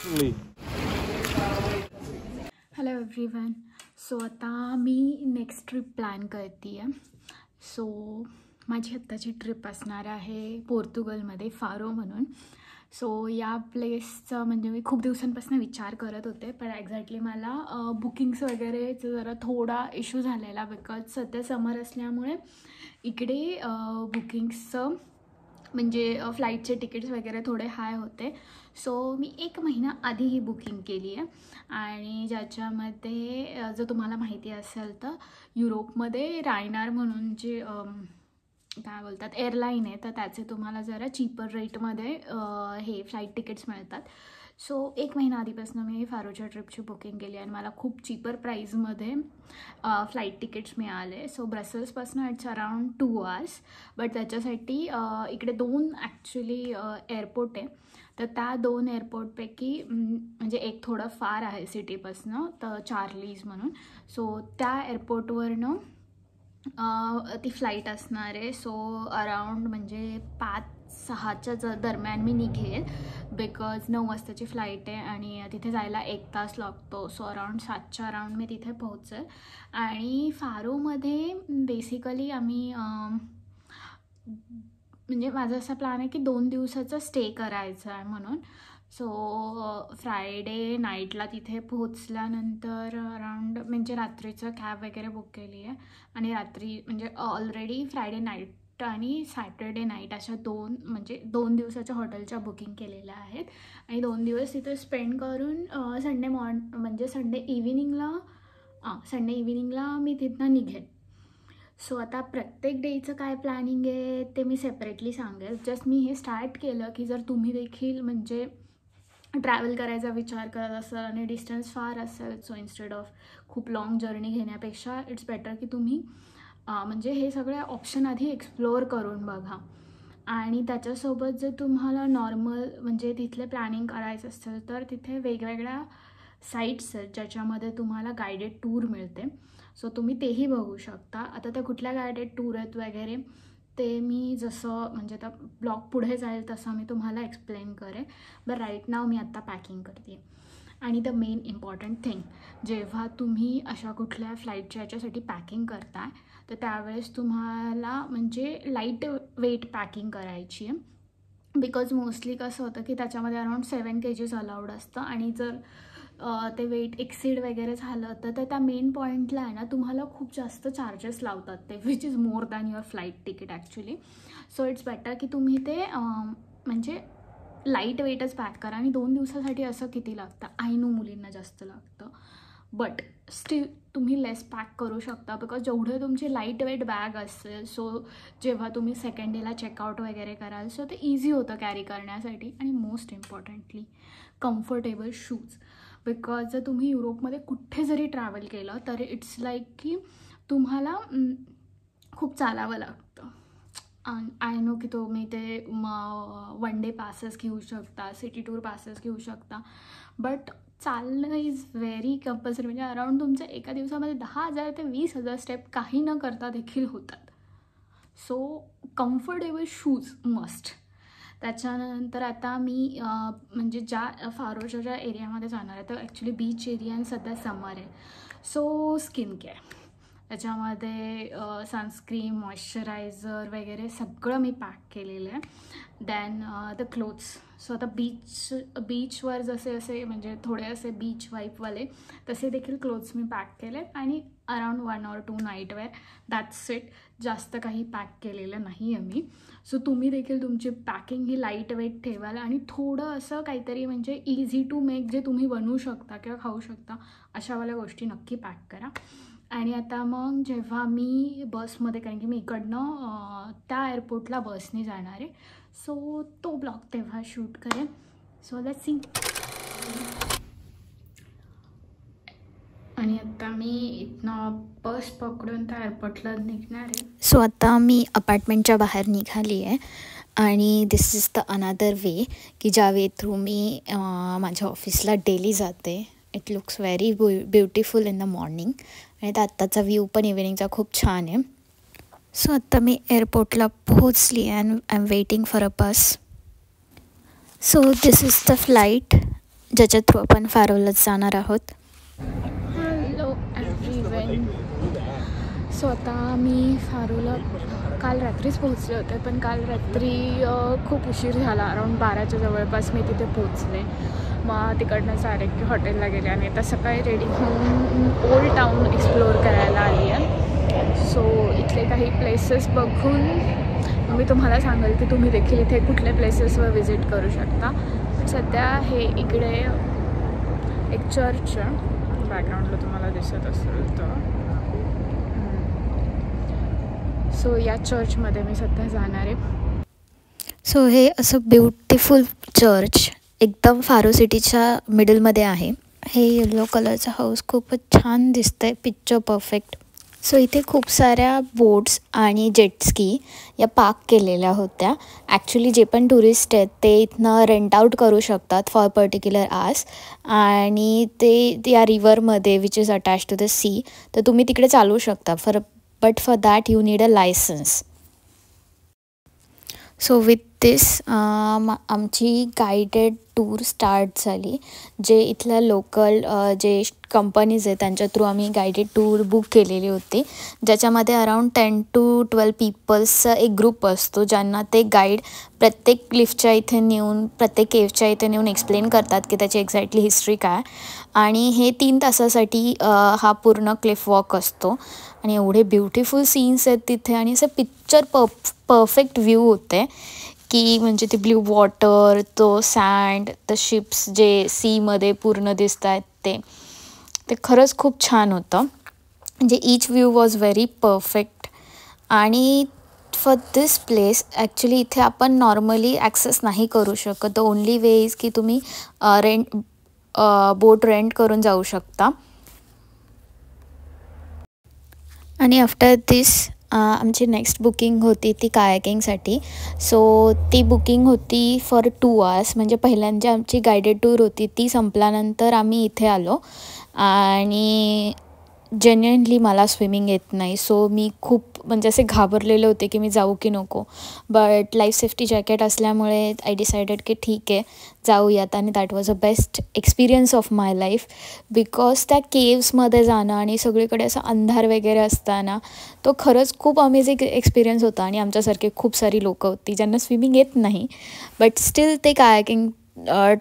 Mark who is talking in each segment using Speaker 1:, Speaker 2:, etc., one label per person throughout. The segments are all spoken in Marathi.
Speaker 1: Hello everyone. सो आता मी नेक्स्ट ट्रिप प्लॅन करते आहे. सो माझी आत्ताची ट्रिप असणार आहे पोर्तुगलमध्ये फारो म्हणून. सो या प्लेसचा म्हणजे मी खूप दिवसांपासून विचार करत होते, पण एक्झॅक्टली मला बुकिंग्स वगैरेचं जरा थोडा इश्यू झालेला, बिकॉज सध्या समर असल्यामुळे इकडे बुकिंग्सचं म्हणजे फ्लाईटचे तिकीट्स वगैरे थोडे हाय होते. सो मी 1 महिना आधी ही बुकिंग केली आहे. आणि ज्याच्यामध्ये जर तुम्हाला माहिती असेल तर युरोपमध्ये रायनार म्हणून जे काय बोलतात एअरलाईन आहे, तर त्याचे तुम्हाला जरा चीपर रेटमध्ये हे फ्लाईट तिकीट्स मिळतात. सो 1 महिना आधीपासून मी फारोच्या ट्रिपची बुकिंग केली आणि मला खूप चीपर प्राईजमध्ये फ्लाईट तिकीट्स मिळाले. सो ब्रसेल्सपासून इट्स अराउंड 2 hours. बट त्याच्यासाठी इकडे 2 ॲक्च्युली एअरपोर्ट आहे. तर त्या 2 एअरपोर्टपैकी म्हणजे एक थोडं फार आहे सिटीपासनं, तर चार्लीज म्हणून. सो त्या एअरपोर्टवरनं ती फ्लाईट असणार आहे. सो अराउंड म्हणजे 5-6च्या दरम्यान मी निघेल, बिकॉज 9 वाजताची फ्लाईट आहे आणि तिथे जायला 1 तास लागतो. सो अराउंड 7च्या अराउंड मी तिथे पोहोचेल. आणि फारोमध्ये बेसिकली आम्ही म्हणजे माझा असा प्लॅन आहे की 2 दिवसाचा स्टे करायचा आहे म्हणून. सो फ्रायडे नाईटला तिथे पोहोचल्यानंतर अराउंड म्हणजे रात्रीचं कॅब वगैरे बुक केली आहे. आणि रात्री म्हणजे ऑलरेडी फ्रायडे नाईट आणि सॅटर्डे नाईट अशा 2 दिवसाच्या हॉटेलच्या बुकिंग केलेल्या आहेत. आणि 2 दिवस तिथे स्पेंड करून संडे इव्हिनिंगला मी तिथनं निघेन. सो आता प्रत्येक डेचं काय प्लॅनिंग आहे ते मी सेपरेटली सांगेल. जस्ट मी हे स्टार्ट केलं की जर तुम्ही देखील म्हणजे ट्रॅव्हल करायचा विचार करत असाल आणि डिस्टन्स फार असेल, सो इन्स्टेड ऑफ खूप लाँग जर्नी घेण्यापेक्षा इट्स बेटर की तुम्ही म्हणजे हे सगळे ऑप्शन आधी एक्सप्लोअर करून बघा. आणि त्याच्यासोबत जर तुम्हाला नॉर्मल म्हणजे तिथले प्लॅनिंग करायचं असेल तर तिथे वेगवेगळ्या साईट्स आहेत ज्याच्यामध्ये तुम्हाला गायडेड टूर मिळते. सो तुम्ही तेही बघू शकता. आता त्या कुठल्या गायडेड टूर आहेत वगैरे ते मी जसं म्हणजे आता ब्लॉग पुढे जाईल तसं मी तुम्हाला एक्सप्लेन करेन. बट राईट नाव मी आत्ता पॅकिंग करते. आणि द मेन इम्पॉर्टंट थिंग, जेव्हा तुम्ही अशा कुठल्या फ्लाईटच्या याच्यासाठी पॅकिंग करताय तर त्यावेळेस तुम्हाला म्हणजे लाईट वेट पॅकिंग करायची आहे. बिकॉज मोस्टली कसं होतं की त्याच्यामध्ये अराउंड 7 kgs अलाउड असतं. आणि जर ते वेट एक्सीड वगैरे झालं तर त्या मेन पॉईंटला आहे ना तुम्हाला खूप जास्त चार्जेस लावतात ते, which is more than your flight ticket actually. So it's better की तुम्ही ते म्हणजे लाईट वेटच पॅक करा. आणि 2 दिवसासाठी असं किती लागतं, आय नो मुलींना जास्त लागतं, बट स्टील तुम्ही लेस पॅक करू शकता. बिकॉज जेवढे तुमची लाईट वेट बॅग असेल, सो जेव्हा तुम्ही सेकंड डेला चेकआउट वगैरे कराल सो ते इझी होतं कॅरी करण्यासाठी. आणि most importantly comfortable shoes. Because जर तुम्ही युरोपमध्ये कुठे जरी ट्रॅव्हल केलं तरी इट्स लाईक की तुम्हाला खूप चालावं लागतं. आय नो की तुम्ही ते 1 डे पासेस घेऊ शकता, सिटी टूर पासेस घेऊ शकता, बट चालणं इज व्हेरी कंपल्सरी. म्हणजे अराउंड तुमचं एका दिवसामध्ये 10,000 ते 20,000 स्टेप काही न करता देखील होतात. So comfortable shoes must. त्याच्यानंतर आता मी म्हणजे ज्या फारोच्या ज्या एरियामध्ये जाणार आहे तर ॲक्च्युली बीच एरिया आणि सध्या समर आहे. सो स्किन केअर त्याच्यामध्ये सनस्क्रीन, मॉइश्चरायझर वगैरे सगळं मी पॅक केलेलं आहे. Than the clothes. सो आता बीचवर जसे असे म्हणजे थोडे असे बीच वाईपवाले तसे देखील क्लोथ्स मी पॅक केले. आणि अराउंड 1 or 2 नाईटवेअर, दॅट्स इट. जास्त काही पॅक केलेलं नाही आहे मी. सो तुम्ही देखील तुमची पॅकिंग ही लाईट वेट ठेवाल आणि थोडं असं काहीतरी म्हणजे इझी टू मेक जे तुम्ही बनवू शकता किंवा खाऊ शकता अशावाल्या गोष्टी नक्की पॅक करा. आणि आता मग जेव्हा मी बसमध्ये, कारण की मी इकडनं त्या एअरपोर्टला बसने जाणार आहे, सो तो ब्लॉग तेव्हा शूट करेन. So let's see. आणि आता मी इथनं बस पकडून त्या एअरपोर्टला निघणार आहे.
Speaker 2: सो आता मी अपार्टमेंटच्या बाहेर निघाली आहे आणि दिस इज द अनदर वे की ज्या वे थ्रू मी माझ्या ऑफिसला डेली जाते. It looks very beautiful in the morning. आणि आत्ताचा व्ह्यू पण इव्हिनिंगचा खूप छान आहे. सो आत्ता मी एअरपोर्टला पोहोचली and I am waiting for a bus. So this is the flight ज्याच्या थ्रू आपण फारोलाच जाणार आहोत.
Speaker 1: Hello everyone. सो आता मी फारोला काल रात्रीच पोहोचले होते, पण काल रात्री खूप उशीर झाला. अराऊंड 12च्या जवळपास मी तिथे पोहोचले. मग तिकडनं डायरेक्ट हॉटेलला गेले आणि आता सकाळी रेडी होऊन ओल्ड टाऊन एक्सप्लोअर करायला आली आहे. सो इथले काही प्लेसेस बघून मी तुम्हाला सांगेल की तुम्ही देखील इथे कुठल्या प्लेसेसवर विजिट करू शकता. सध्या हे इकडे एक चर्च बॅकग्राऊंडला तुम्हाला दिसत असेल तर, सो या चर्चमध्ये मी सध्या जाणार आहे.
Speaker 2: सो हे असं ब्युटिफुल चर्च एकदम फारो सिटीच्या मिडलमध्ये आहे. हे येलो कलरचा हाऊस खूपच छान दिसतंय, पिक्चर परफेक्ट. सो इथे खूप साऱ्या बोट्स आणि जेटस्की या पार्क केलेल्या होत्या. ॲक्च्युली जे पण टुरिस्ट आहेत ते इथनं रेंट आऊट करू शकतात फॉर पर्टिक्युलर आवर्स, आणि ते या रिव्हरमध्ये which is attach to the sea, तर तुम्ही तिकडे चालवू शकता. But for that you need a licence. So with this आमची गायडेड टूर स्टार्ट झाली. जे इथल्या लोकल जे कंपनीज आहेत त्यांच्या थ्रू आम्ही गायडेड टूर बुक केलेली होती, ज्याच्यामध्ये अराऊंड 10 to 12 पीपल्सचा एक ग्रुप असतो, ज्यांना ते गाईड प्रत्येक क्लिफच्या इथे नेऊन, प्रत्येक केव्हच्या इथे नेऊन एक्सप्लेन करतात की त्याची एक्झॅक्टली हिस्ट्री काय. आणि हे 3 तासासाठी हा पूर्ण क्लिफ वॉक असतो. आणि एवढे ब्युटिफुल सीन्स आहेत तिथे, आणि असं पिक्चर परफेक्ट व्ह्यू होते की म्हणजे ते ब्ल्यू वॉटर, तो सँड, द शिप्स जे सीमध्ये पूर्ण दिसत आहेत ते खरंच खूप छान होतं. म्हणजे each view was very perfect. आणि फॉर दिस प्लेस ॲक्च्युली इथे आपण नॉर्मली ॲक्सेस नाही करू शकत. द ओनली वे इज की तुम्ही बोट रेंट करून जाऊ शकता. आणि आफ्टर दिस आमची नेक्स्ट बुकिंग होती ती कायाकिंगसाठी. सो ती बुकिंग होती फॉर 2 hours. म्हणजे पहिल्यांदा आमची गायडेड टूर होती ती संपल्यानंतर आम्ही इथे आलो. आणि जेन्युइनली मला स्विमिंग येत नाही, सो मी खूप म्हणजे असे घाबरलेले होते की मी जाऊ की नको. बट लाईफ सेफ्टी जॅकेट असल्यामुळे आय डिसायडेड की ठीक आहे जाऊयात. आणि that was a best experience of my life, because त्या केव्समध्ये जाणं आणि सगळीकडे असं अंधार वगैरे असताना तो खरंच खूप अमेझिंग एक्सपिरियन्स होता. आणि आमच्यासारखे खूप सारी लोकं होती ज्यांना स्विमिंग येत नाही, बट स्टील ते कायाकिंग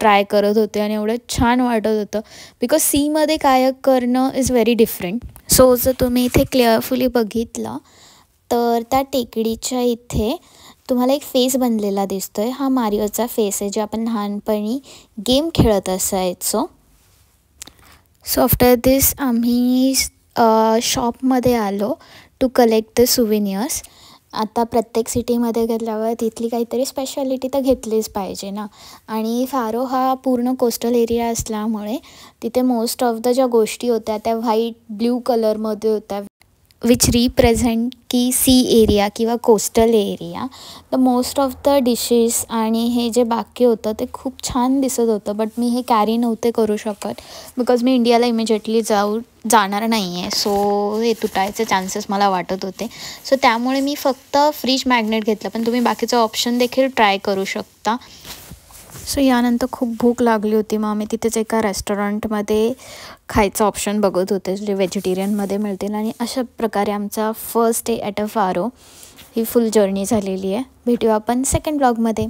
Speaker 2: ट्राय करत होते आणि एवढं छान वाटत होतं, बिकॉज सीमध्ये कायक करणं इज व्हेरी डिफरंट. सो जर तुम्ही इथे क्लिअरफुली बघितलं तर त्या टेकडीच्या इथे तुम्हाला एक फेस बनलेला दिसतो आहे. हा मारिओचा फेस आहे, जे आपण लहानपणी गेम खेळत असायचो. सो आफ्टर दिस आम्ही शॉपमध्ये आलो टू कलेक्ट द सुव्हिनियर्स. आता प्रत्येक सिटीमध्ये गेल्यावर तिथली काहीतरी स्पेशालिटी तर घेतलीच पाहिजे ना. आणि फारो हा पूर्ण कोस्टल एरिया असल्यामुळे तिथे मोस्ट ऑफ द ज्या गोष्टी होत्या त्या व्हाईट ब्ल्यू कलरमध्ये होत्या, विच रिप्रेझेंट की सी एरिया किंवा कोस्टल एरिया. तर मोस्ट ऑफ द डिशेस आणि हे जे बाकी होतं ते खूप छान दिसत होतं. बट मी हे कॅरी नव्हते करू शकत, बिकॉज मी इंडियाला इमिजिएटली जाणार नाही आहे. सो हे तुटायचे चान्सेस मला वाटत होते. सो त्यामुळे मी फक्त फ्रीज मॅग्नेट घेतलं, पण तुम्ही बाकीचं ऑप्शन देखील ट्राय करू शकता. सो यानंतर खूप भूक लागली होती, मग आम्ही तिथेच एका रेस्टॉरंटमध्ये खायचं ऑप्शन बघत होते जे व्हेजिटेरियनमध्ये मिळतील. आणि अशा प्रकारे आमचा first day at a Faro ही फुल जर्नी झालेली आहे. भेटूया आपण सेकंड ब्लॉगमध्ये.